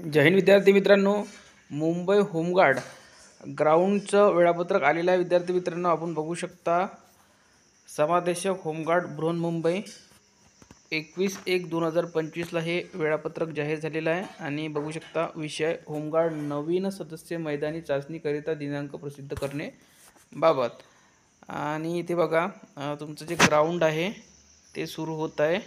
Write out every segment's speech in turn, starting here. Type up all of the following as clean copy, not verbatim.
जय हिंद विद्यार्थी मित्रांनो, मुंबई होमगार्ड ग्राउंडचं वेळापत्रक आलेलं आहे. विद्यार्थी मित्रांनो, आपण बघू शकता समादेशक होमगार्ड बृहन्मुंबई 21/1/2025 हे वेळापत्रक जाहीर झालेलं आहे. आणि बघू शकता विषय होमगार्ड नवीन सदस्य मैदानी चाचणीकरिता दिनांक प्रसिद्ध करणे बाबत. आणि इथे बघा तुमचं जे ग्राउंड आहे ते सुरू होत आहे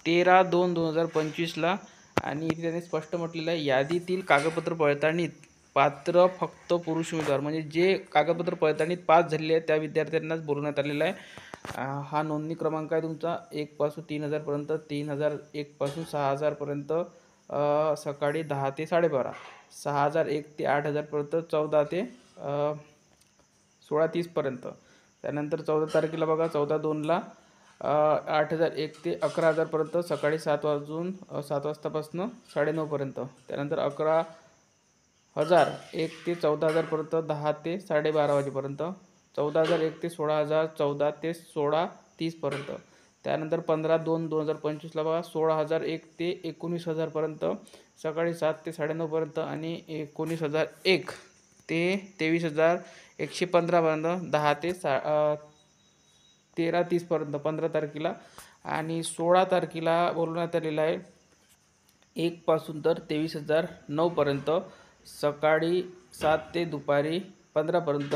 13/2/2025 आणि इथे त्यांनी स्पष्ट म्हटलेलं आहे, यादीतील कागदपत्र पडताळणीत पात्र फक्त पुरुष उमेदवार, म्हणजे जे कागदपत्र पडताळणीत पास झालेले आहेत त्या विद्यार्थ्यांनाच बोलवण्यात आलेलं आहे. हा नोंदणी क्रमांक आहे तुमचा 1 पासून 3000 पर्यंत, 3001 पासून 6000 पर्यंत, सकाळी 10 ते 12:30, 6001 ते 8000 पर्यंत, 14 ते 16:30 पर्यंत. त्यानंतर 14 तारखेला बघा 14/2 8001 ते 11000 पर्यंत, सकाळी 7 वाजतापासून 9:30 पर्यंत. त्यानंतर 11001 ते 14000 पर्यंत, 10 ते 12:30 वाजेपर्यंत. 14001 ते 16000, 14 ते 16:30 पर्यंत. त्यानंतर 15/2/2025 बघा 16001 ते 19000 पर्यंत, सकाळी 7 ते 9:30 पर्यंत. आणि 19001 ते 23115 पर्यंत, 10 ते 13:30 पर्यंत 15 तारखेला. आणि 16 तारखेला बोलवण्यात आलेलं आहे 1 पासून तर 23009 पर्यंत, सकाळी 7 ते दुपारी 15 पर्यंत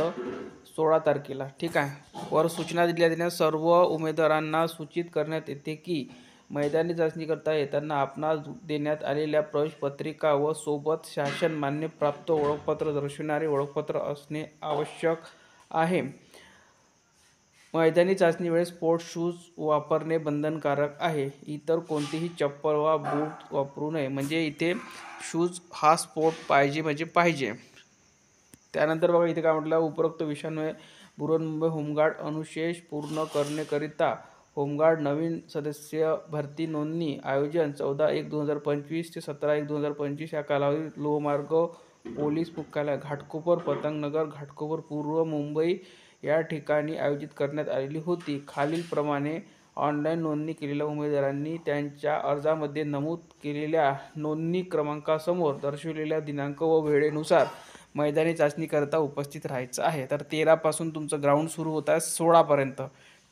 16 तारखेला. ठीक आहे. वर सूचना दिल्या सर्व उमेदवारांना सूचित करण्यात येते की मैदानी चाचणी करता येताना आपणास देण्यात आलेल्या प्रवेश पत्रिका व सोबत शासन मान्य प्राप्त ओळखपत्र दर्शवणारे ओळखपत्र असणे आवश्यक आहे. मैदानी चाचणी वेळेस स्पोर्ट्स शूज वापरणे बंधनकारक आहे. इतर कोणतेही चप्पल वा बूट वापरू नये. म्हणजे इथे शूज हा स्पोर्ट पाहिजे म्हणजे पाहिजे. त्यानंतर बघा इथे काय म्हटलं, उपरोक्त विषयान्वये बृहन्मुंबई होमगार्ड अनुशेष पूर्ण करण्याकरिता होमगार्ड नवीन सदस्य भरती नोंदणी आयोजन 14/1/2025 ते 17/1/2025 या कालावधीत लोहमार्ग पोलीस मुख्यालय, घाटकोपर, पतंगनगर, घाटकोपर पूर्व, मुंबई या ठिकाणी आयोजित करण्यात आलेली होती. खालीलप्रमाणे ऑनलाईन नोंदणी केलेल्या उमेदवारांनी त्यांच्या अर्जामध्ये नमूद केलेल्या नोंदणी क्रमांकासमोर दर्शविलेल्या दिनांक व वेळेनुसार मैदानी चाचणीकरता उपस्थित राहायचं आहे. तर 13 पासून तुमचं ग्राउंड सुरू होत आहे 16 पर्यंत.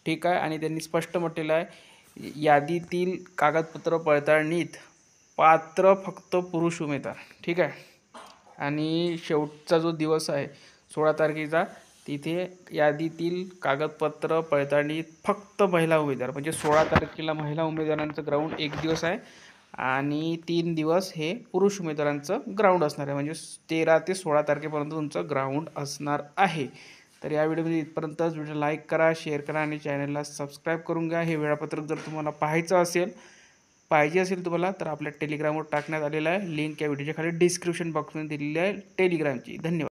ठीक आहे. आणि त्यांनी स्पष्ट म्हटलेलं आहे, यादीतील कागदपत्र पडताळणीत पात्र फक्त पुरुष उमेदवार. ठीक आहे. आणि शेवटचा जो दिवस आहे 16 तारखेचा, तिथे यादीतील कागदपत्र पडताळणीत फक्त महिला उमेदवार, म्हणजे 16 तारखेला महिला उमेदवारांचं ग्राउंड 1 दिवस आहे आणि 3 दिवस हे पुरुष उमेदवारांचं ग्राउंड असणार आहे. म्हणजे 13 ते 16 तारखेपर्यंत तुमचं ग्राउंड असणार आहे. तर या व्हिडिओमध्ये इथपर्यंतच. व्हिडिओ लाईक करा, शेअर करा आणि चॅनलला सबस्क्राईब करून घ्या. हे वेळापत्रक जर तुम्हाला पाहिजे असेल तुम्हाला, तर आपल्या टेलिग्रामवर टाकण्यात आलेलं आहे. लिंक या व्हिडिओच्या खाली डिस्क्रिप्शन बॉक्समध्ये दिलेली आहे टेलिग्रामची. धन्यवाद.